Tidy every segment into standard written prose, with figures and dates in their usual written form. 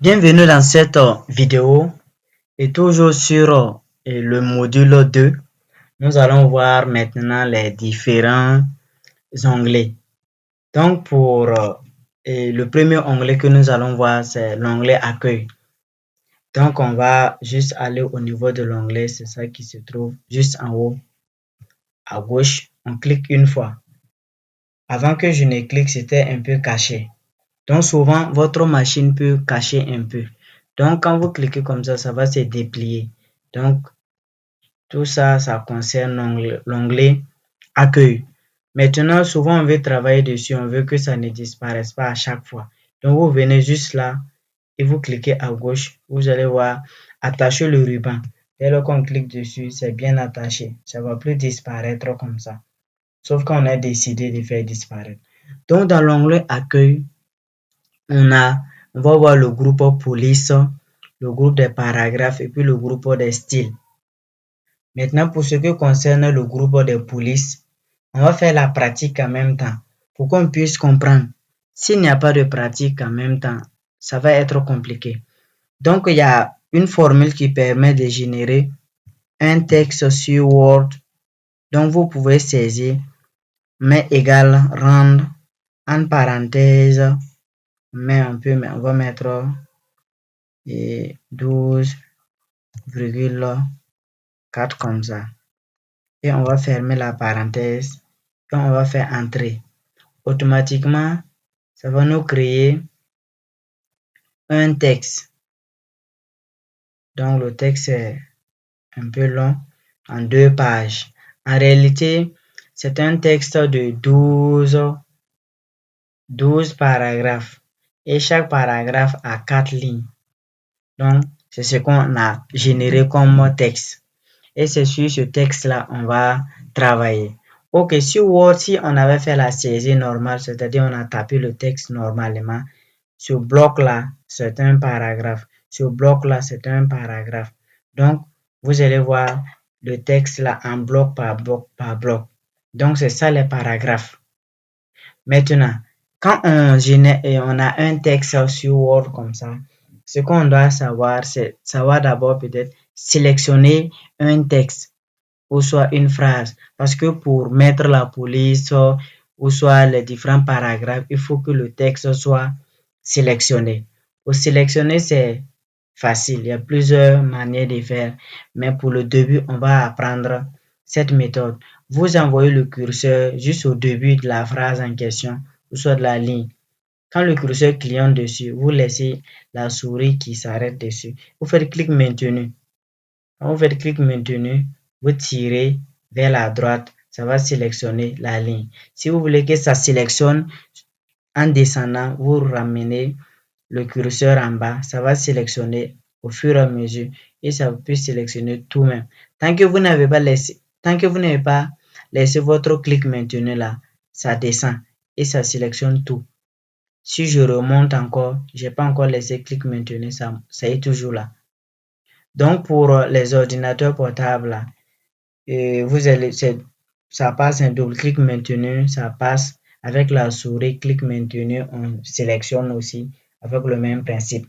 Bienvenue dans cette vidéo et toujours sur le module 2. Nous allons voir maintenant les différents onglets. Donc pour le premier onglet que nous allons voir, c'est l'onglet accueil. Donc on va juste aller au niveau de l'onglet, c'est ça qui se trouve juste en haut à gauche. On clique une fois. Avant que je ne clique, c'était un peu caché. Donc souvent, votre machine peut cacher un peu. Donc quand vous cliquez comme ça va se déplier. Donc tout ça, ça concerne l'onglet accueil. Maintenant, souvent on veut travailler dessus, on veut que ça ne disparaisse pas à chaque fois. Donc vous venez juste là et vous cliquez à gauche. Vous allez voir attacher le ruban. Dès lors qu'on clique dessus, c'est bien attaché. Ça ne va plus disparaître comme ça. Sauf quand on a décidé de faire disparaître. Donc dans l'onglet accueil, on va voir le groupe police, le groupe des paragraphes et puis le groupe des styles. Maintenant, pour ce qui concerne le groupe des polices, on va faire la pratique en même temps pour qu'on puisse comprendre. S'il n'y a pas de pratique en même temps, ça va être compliqué. Donc, il y a une formule qui permet de générer un texte sur Word. Donc, vous pouvez saisir mais égal rendre en parenthèse, on va mettre 12,4 comme ça. Et on va fermer la parenthèse et on va faire entrer. Automatiquement, ça va nous créer un texte. Donc le texte est un peu long, en 2 pages. En réalité, c'est un texte de 12 paragraphes et chaque paragraphe a 4 lignes. Donc, c'est ce qu'on a généré comme texte. Et c'est sur ce texte-là on va travailler. Ok, sur Word, si on avait fait la saisie normale, c'est-à-dire on a tapé le texte normalement, ce bloc-là, c'est un paragraphe. Ce bloc-là, c'est un paragraphe. Donc, vous allez voir le texte-là en bloc par bloc par bloc. Donc, c'est ça les paragraphes. Maintenant, quand on a un texte sur Word comme ça, ce qu'on doit savoir, c'est savoir d'abord peut-être sélectionner un texte ou soit une phrase. Parce que pour mettre la police ou soit les différents paragraphes, il faut que le texte soit sélectionné. Pour sélectionner, c'est facile. Il y a plusieurs manières de faire. Mais pour le début, on va apprendre cette méthode. Vous envoyez le curseur juste au début de la phrase en question ou soit de la ligne. Quand le curseur clignote dessus, vous laissez la souris qui s'arrête dessus. Vous faites clic maintenu. Quand vous faites clic maintenu, vous tirez vers la droite, ça va sélectionner la ligne. Si vous voulez que ça sélectionne en descendant, vous ramenez le curseur en bas, ça va sélectionner au fur et à mesure et ça peut sélectionner tout même. Tant que vous n'avez pas laissé votre clic maintenu là, ça descend et ça sélectionne tout. Si je remonte encore, j'ai pas encore laissé clic maintenu, ça est toujours là. Donc pour les ordinateurs portables, ça passe un double clic maintenu, ça passe avec la souris clic maintenu, on sélectionne aussi avec le même principe.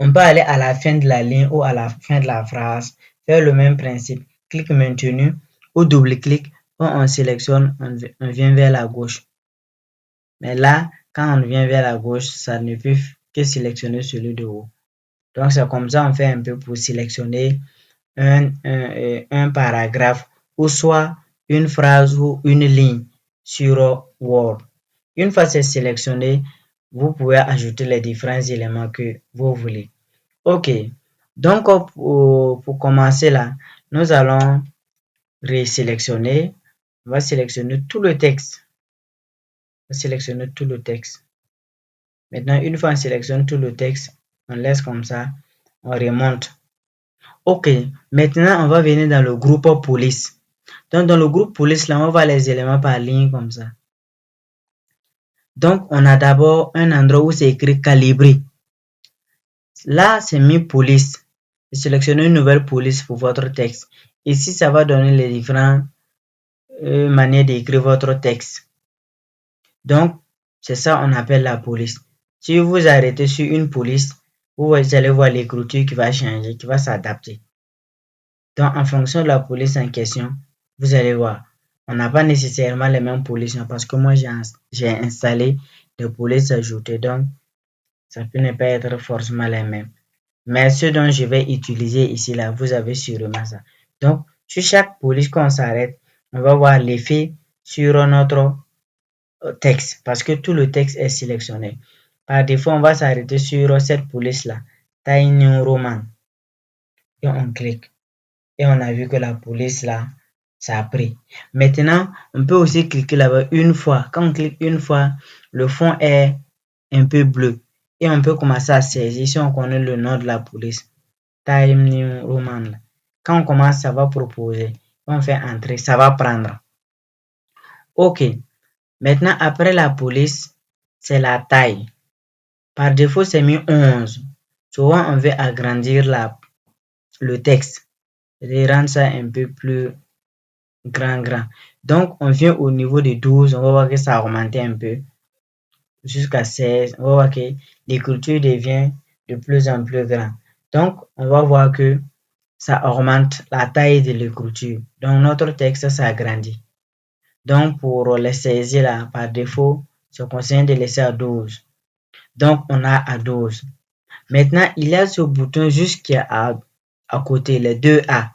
On peut aller à la fin de la ligne ou à la fin de la phrase, faire le même principe, clic maintenu ou double clic, on sélectionne, on vient vers la gauche. Mais là, quand on vient vers la gauche, ça ne peut que sélectionner celui de haut. Donc c'est comme ça on fait un peu pour sélectionner un paragraphe ou soit une phrase ou une ligne sur Word. Une fois c'est sélectionné, vous pouvez ajouter les différents éléments que vous voulez. Ok, donc pour commencer là, nous allons résélectionner. On va sélectionner tout le texte. On va sélectionner tout le texte. Maintenant, une fois on sélectionne tout le texte, on laisse comme ça, on remonte. Ok, maintenant on va venir dans le groupe police. Donc dans le groupe police, là, on va voir les éléments par ligne comme ça. Donc on a d'abord un endroit où c'est écrit calibré. Là, c'est mis police. Sélectionnez une nouvelle police pour votre texte. Ici, ça va donner les différentes manières d'écrire votre texte. Donc, c'est ça on appelle la police. Si vous arrêtez sur une police, vous allez voir l'écriture qui va changer, qui va s'adapter. Donc, en fonction de la police en question, vous allez voir, on n'a pas nécessairement les mêmes polices parce que moi, j'ai installé des polices ajoutées, donc ça peut ne pas être forcément les mêmes. Mais ce dont je vais utiliser ici, là, vous avez sûrement ça. Donc, sur chaque police qu'on s'arrête, on va voir l'effet sur notre texte parce que tout le texte est sélectionné. Par défaut, on va s'arrêter sur cette police-là, Times New Roman, et on clique. Et on a vu que la police là, ça a pris. Maintenant, on peut aussi cliquer là-bas une fois. Quand on clique une fois, le fond est un peu bleu. Et on peut commencer à saisir si on connaît le nom de la police. Time New Roman. Quand on commence, ça va proposer. On fait entrer, ça va prendre. OK. Maintenant, après la police, c'est la taille. Par défaut, c'est mis 11. Souvent, on veut agrandir le texte. Et rendre ça un peu plus grand. Donc, on vient au niveau de 12, on va voir que ça a augmenté un peu jusqu'à 16. On va voir que l'écriture devient de plus en plus grand. Donc, on va voir que ça augmente la taille de l'écriture. Donc, notre texte s'agrandit. Donc, pour les saisir là, par défaut, c'est conseillé de laisser à 12. Donc, on a à 12. Maintenant, il y a ce bouton juste qui est à côté, les deux A.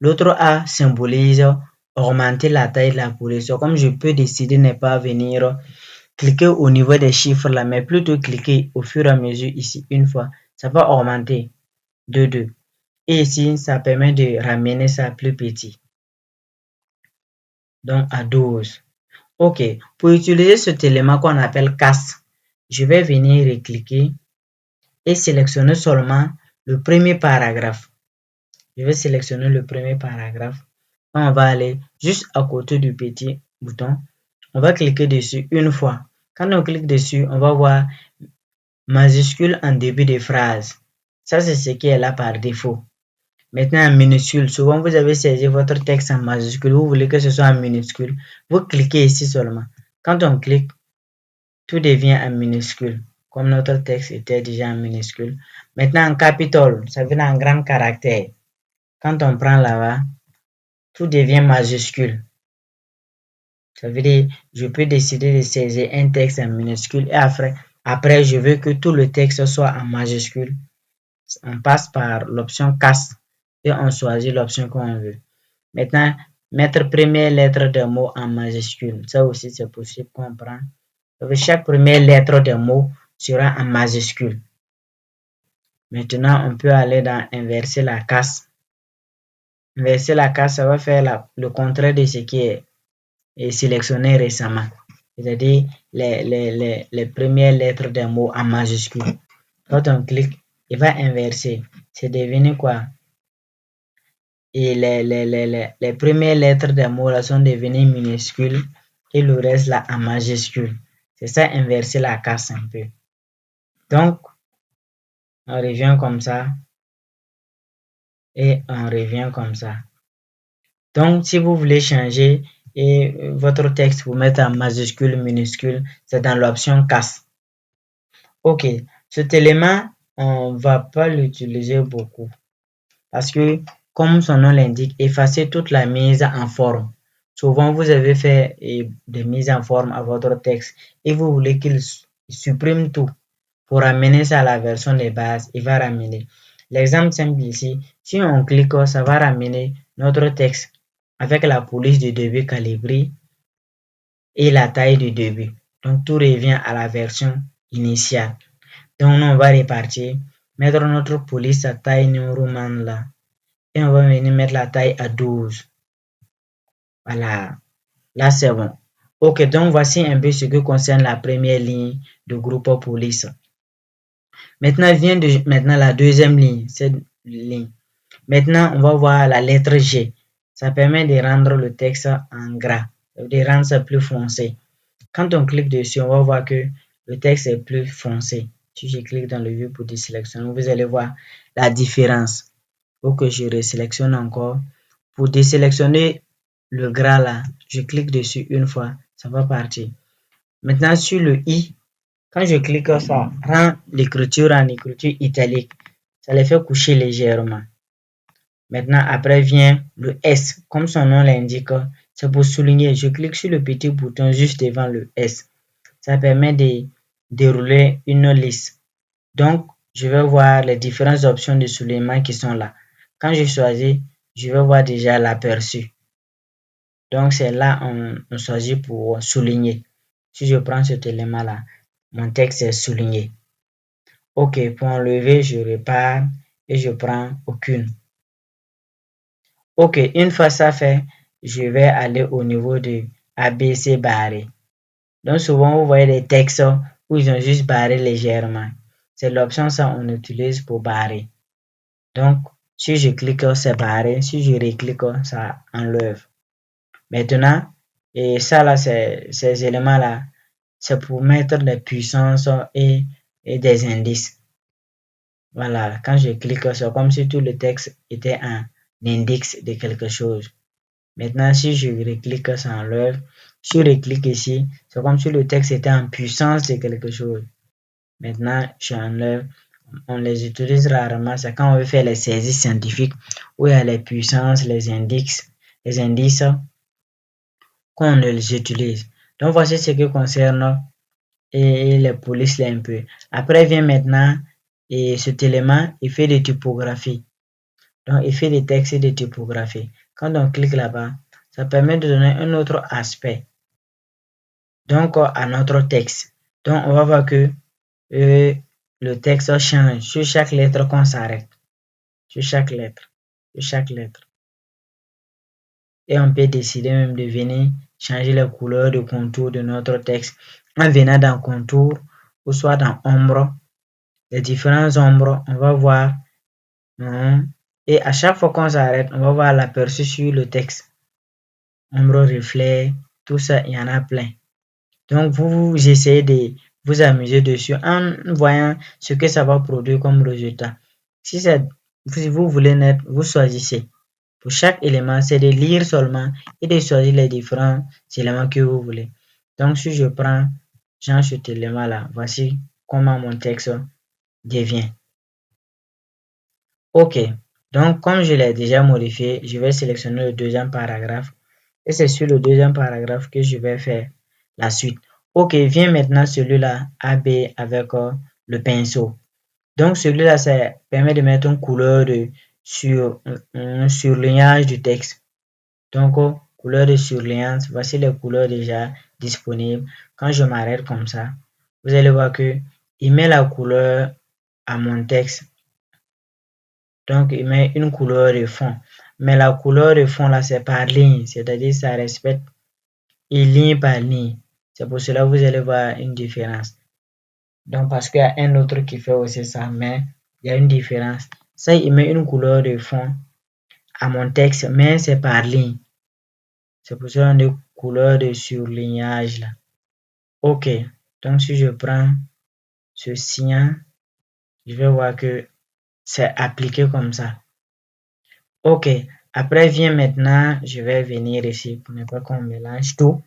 L'autre A symbolise augmenter la taille de la police. Comme je peux décider de ne pas venir cliquer au niveau des chiffres là, mais plutôt cliquer au fur et à mesure ici une fois, ça va augmenter de 2. Et ici, ça permet de ramener ça plus petit. Donc à 12. OK. Pour utiliser cet élément qu'on appelle casse, je vais venir et cliquer et sélectionner seulement le premier paragraphe. Je vais sélectionner le premier paragraphe. On va aller juste à côté du petit bouton. On va cliquer dessus une fois. Quand on clique dessus, on va voir majuscule en début de phrase. Ça, c'est ce qui est là par défaut. Maintenant, en minuscule, souvent vous avez saisi votre texte en majuscule, vous voulez que ce soit en minuscule. Vous cliquez ici seulement. Quand on clique, tout devient en minuscule, comme notre texte était déjà en minuscule. Maintenant, en capital, ça veut dire en grand caractère. Quand on prend là-bas, tout devient majuscule. Ça veut dire, je peux décider de saisir un texte en minuscule et après, je veux que tout le texte soit en majuscule. On passe par l'option casse et on choisit l'option qu'on veut. Maintenant, mettre première lettre de mot en majuscule. Ça aussi, c'est possible qu'on prend. Chaque première lettre de mot sera en majuscule. Maintenant, on peut aller dans inverser la casse. Inverser la casse, ça va faire le contraire de ce qui est sélectionné récemment. C'est-à-dire les premières lettres d'un mot en majuscule. Quand on clique, il va inverser. C'est devenu quoi? Et les premières lettres des mots là sont devenues minuscules et le reste là en majuscule. C'est ça, inverser la casse un peu. Donc, on revient comme ça et on revient comme ça. Donc, si vous voulez changer et votre texte vous mettre en majuscule, minuscule, c'est dans l'option casse. OK, cet élément, on ne va pas l'utiliser beaucoup parce que, comme son nom l'indique, effacer toute la mise en forme. Souvent, vous avez fait des mises en forme à votre texte et vous voulez qu'il supprime tout pour ramener ça à la version de base. Il va ramener. L'exemple simple ici, si on clique, ça va ramener notre texte avec la police de début calibrée et la taille du début. Donc, tout revient à la version initiale. Donc, nous, on va repartir, mettre notre police à taille New Roman là. Et on va venir mettre la taille à 12. Voilà. Là, c'est bon. OK, donc voici un peu ce qui concerne la première ligne de groupe police. Maintenant, vient maintenant la deuxième ligne, cette ligne. Maintenant, on va voir la lettre G. Ça permet de rendre le texte en gras, de rendre ça plus foncé. Quand on clique dessus, on va voir que le texte est plus foncé. Si je clique dans le vue pour désélectionner, vous allez voir la différence. Faut que je resélectionne encore. Pour désélectionner le gras là, je clique dessus une fois, ça va partir. Maintenant, sur le I, Quand je clique, ça rend l'écriture en écriture italique. Ça les fait coucher légèrement. Maintenant, après vient le S. Comme son nom l'indique, c'est pour souligner. Je clique sur le petit bouton juste devant le S. Ça permet de dérouler une liste. Donc, je vais voir les différentes options de soulignement qui sont là. Quand je choisis, je vais voir déjà l'aperçu. Donc, c'est là on choisit pour souligner. Si je prends cet élément-là, mon texte est souligné. OK, pour enlever, je repars et je prends aucune. OK, une fois ça fait, je vais aller au niveau de ABC barré. Donc, souvent, vous voyez des textes où ils ont juste barré légèrement. C'est l'option ça on utilise pour barrer. Donc, si je clique, c'est barré. Si je reclique, ça enlève. Maintenant, et ça là, ces éléments-là, c'est pour mettre des puissances et des indices. Voilà, quand je clique, c'est comme si tout le texte était un index de quelque chose. Maintenant, si je reclique, ça enlève. Si je reclique ici, c'est comme si le texte était en puissance de quelque chose. Maintenant, j'enlève. On les utilise rarement. C'est quand on veut faire les saisies scientifiques où il y a les puissances, les indices qu'on les utilise. Donc, voici ce qui concerne les polices là un peu. Après vient maintenant et cet élément, il fait des typographies. Donc, il fait des textes et des typographies. Quand on clique là-bas, ça permet de donner un autre aspect. Donc, à notre texte. Donc, on va voir que le texte change sur chaque lettre qu'on s'arrête. Sur chaque lettre. Sur chaque lettre. Et on peut décider même de venir changer les couleurs de contour de notre texte en venant dans contour ou soit dans ombre. Les différentes ombres, on va voir. Et à chaque fois qu'on s'arrête, on va voir l'aperçu sur le texte. Ombre, reflet, tout ça, il y en a plein. Donc, vous essayez de vous amuser dessus en voyant ce que ça va produire comme résultat. Si vous voulez naître, vous choisissez. Pour chaque élément, c'est de lire seulement et de choisir les différents éléments que vous voulez. Donc, si je prends genre cet élément-là, voici comment mon texte devient. OK. Donc, comme je l'ai déjà modifié, je vais sélectionner le deuxième paragraphe. Et c'est sur le deuxième paragraphe que je vais faire la suite. OK, viens maintenant celui-là, AB avec le pinceau. Donc, celui-là, ça permet de mettre une couleur sur un surlignage du texte. Donc, couleur de surlignance, voici les couleurs déjà disponibles. Quand je m'arrête comme ça, vous allez voir que il met la couleur à mon texte. Donc, il met une couleur de fond. Mais la couleur de fond, là, c'est par ligne. C'est-à-dire, ça respecte ligne par ligne. C'est pour cela que vous allez voir une différence. Donc, parce qu'il y a un autre qui fait aussi ça, mais il y a une différence. Ça, il met une couleur de fond à mon texte, mais c'est par ligne. C'est pour cela qu'on dit couleur de surlignage là. OK. Donc, si je prends ce signe, je vais voir que c'est appliqué comme ça. OK. Après, vient maintenant, je vais venir ici pour ne pas qu'on mélange tout.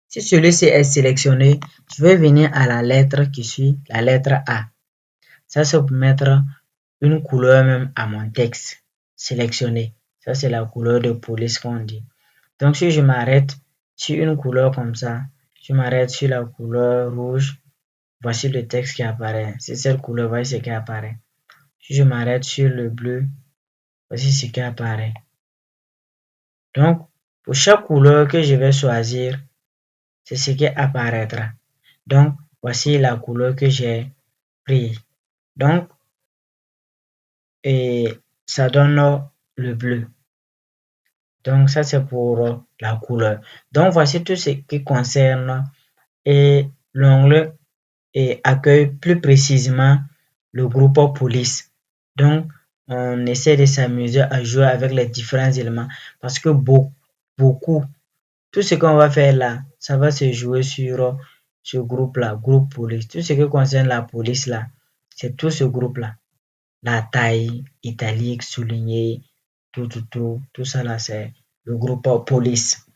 Si celui-ci est sélectionné, je vais venir à la lettre qui suit, la lettre A. Ça, c'est pour mettre une couleur même à mon texte sélectionné. Ça, c'est la couleur de police qu'on dit. Donc, si je m'arrête sur une couleur comme ça, je m'arrête sur la couleur rouge, voici le texte qui apparaît. C'est cette couleur, voici ce qui apparaît. Si je m'arrête sur le bleu, voici ce qui apparaît. Donc, pour chaque couleur que je vais choisir, c'est ce qui apparaîtra. Donc, voici la couleur que j'ai prise. Donc, et ça donne le bleu. Donc, ça, c'est pour la couleur. Donc, voici tout ce qui concerne et l'onglet et accueille plus précisément le groupe police. Donc, on essaie de s'amuser à jouer avec les différents éléments parce que beaucoup, tout ce qu'on va faire là, ça va se jouer sur ce groupe-là, groupe police. Tout ce qui concerne la police là, c'est tout ce groupe-là. La taille, italique, souligné, tout ça là, c'est le groupe police.